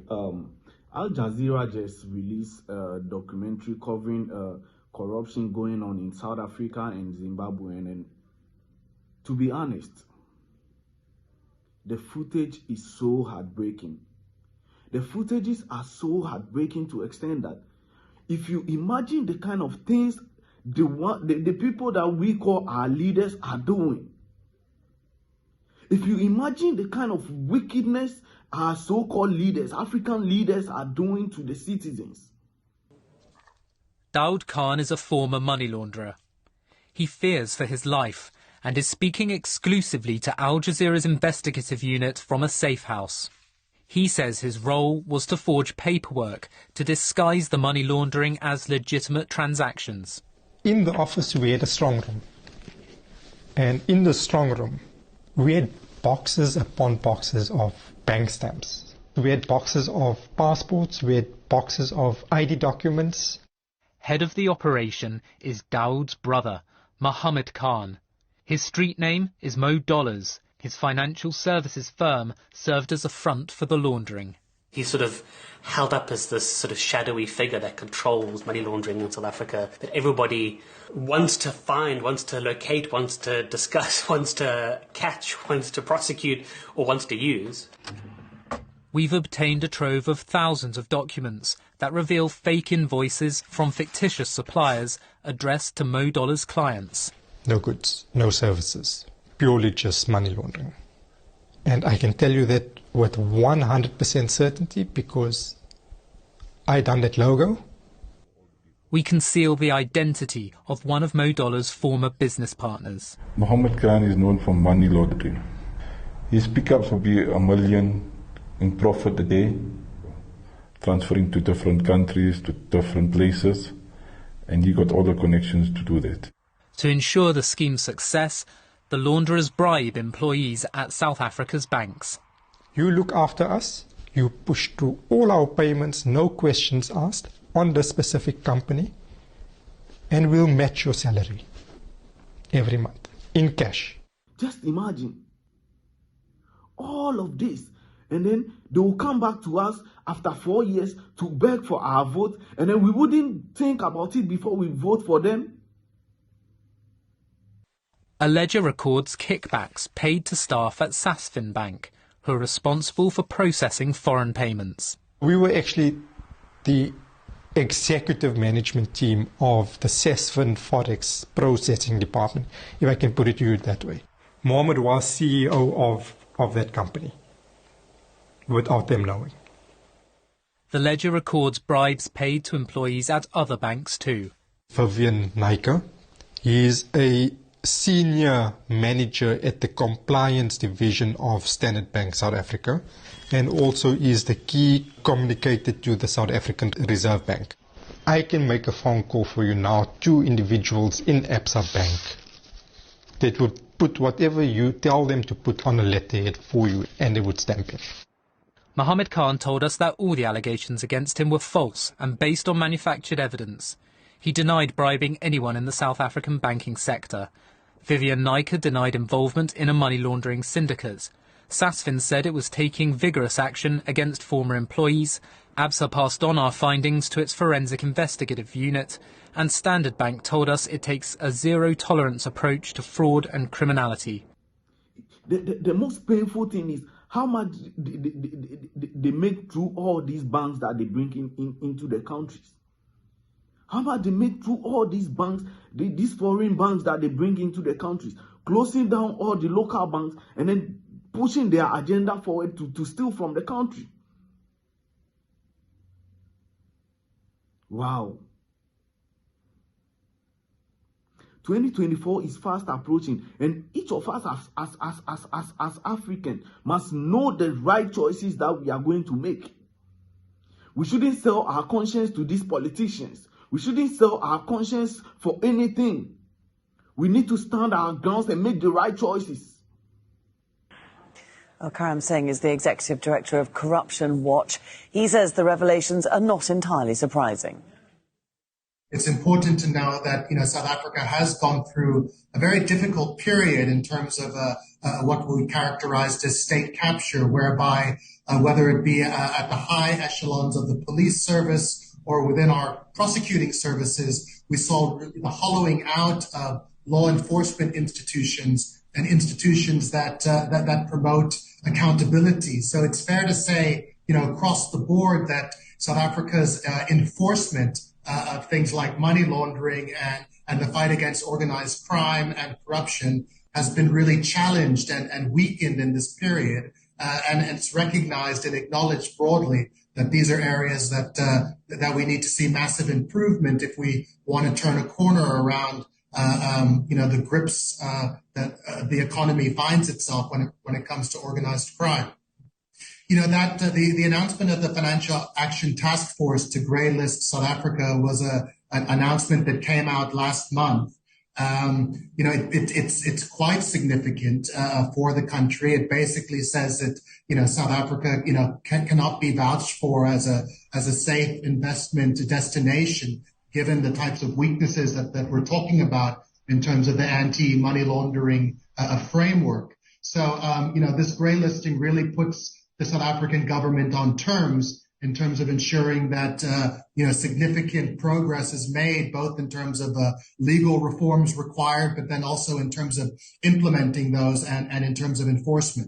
Al Jazeera just released a documentary covering corruption going on in South Africa and Zimbabwe, and to be honest, the footage is so heartbreaking. The footages are so heartbreaking to extent that if you imagine the kind of things the people that we call our leaders are doing, if you imagine the kind of wickedness our so-called leaders, African leaders, are doing to the citizens. Daoud Khan is a former money launderer. He fears for his life and is speaking exclusively to Al Jazeera's investigative unit from a safe house. He says his role was to forge paperwork to disguise the money laundering as legitimate transactions. In the office we had a strong room, and in the strong room we had boxes upon boxes of bank stamps. We had boxes of passports, we had boxes of ID documents. Head of the operation is Daoud's brother, Mohammed Khan. His street name is Mo Dollars. His financial services firm served as a front for the laundering. He's sort of held up as this sort of shadowy figure that controls money laundering in South Africa, that everybody wants to find, wants to locate, wants to discuss, wants to catch, wants to prosecute, or wants to use. We've obtained a trove of thousands of documents that reveal fake invoices from fictitious suppliers addressed to Mo Dollars' clients. No goods, no services, purely just money laundering. And I can tell you that with 100% certainty because I done that logo. We conceal the identity of one of Mo Dollars' former business partners. Mohammed Khan is known for money laundering. His pickups will be $1 million in profit a day, transferring to different countries, to different places, and he got all the connections to do that. To ensure the scheme's success, the launderers bribe employees at South Africa's banks. You look after us, you push through all our payments, no questions asked, on the specific company, and we'll match your salary every month in cash. Just imagine all of this, and then they will come back to us after 4 years to beg for our vote, and then we wouldn't think about it before we vote for them. A ledger records kickbacks paid to staff at Sasfin Bank, who are responsible for processing foreign payments. We were actually the executive management team of the Sasfin Forex processing department, if I can put it to you that way. Mohammed was CEO of that company, without them knowing. The ledger records bribes paid to employees at other banks too. Vivian Nijker, he is a senior manager at the compliance division of Standard Bank South Africa, and also is the key communicator to the South African Reserve Bank. I can make a phone call for you now, 2 individuals in Absa Bank that would put whatever you tell them to put on a letterhead for you, and they would stamp it. Mohammed Khan told us that all the allegations against him were false and based on manufactured evidence. He denied bribing anyone in the South African banking sector. Vivian Nijker denied involvement in a money laundering syndicate. Sasfin said it was taking vigorous action against former employees. Absa passed on our findings to its forensic investigative unit, and Standard Bank told us it takes a zero-tolerance approach to fraud and criminality. The most painful thing is how much they make through all these banks that they bring into the countries. How much they make through all these banks, these foreign banks that they bring into the countries, closing down all the local banks and then pushing their agenda forward to steal from the country. Wow. 2024 is fast approaching, and each of us as Africans must know the right choices that we are going to make. We shouldn't sell our conscience to these politicians. We shouldn't sell our conscience for anything. We need to stand our grounds and make the right choices. Well, Karam Singh is the Executive Director of Corruption Watch. He says the revelations are not entirely surprising. It's important to know that, South Africa has gone through a very difficult period in terms of what we characterized as state capture, whereby whether it be at the high echelons of the police service or within our prosecuting services. We saw the hollowing out of law enforcement institutions and institutions that promote accountability. So it's fair to say, across the board that South Africa's enforcement of things like money laundering and the fight against organized crime and corruption has been really challenged and weakened in this period. And it's recognized and acknowledged broadly that these are areas that we need to see massive improvement if we want to turn a corner around the grips that the economy finds itself when it comes to organized crime. That the announcement of the Financial Action Task Force to grey list South Africa was an announcement that came out last month. It's quite significant for the country. It basically says that South Africa cannot be vouched for as a safe investment destination, given the types of weaknesses that we're talking about in terms of the anti-money laundering framework. So this grey listing really puts the South African government on terms in terms of ensuring that significant progress is made, both in terms of legal reforms required, but then also in terms of implementing those and in terms of enforcement.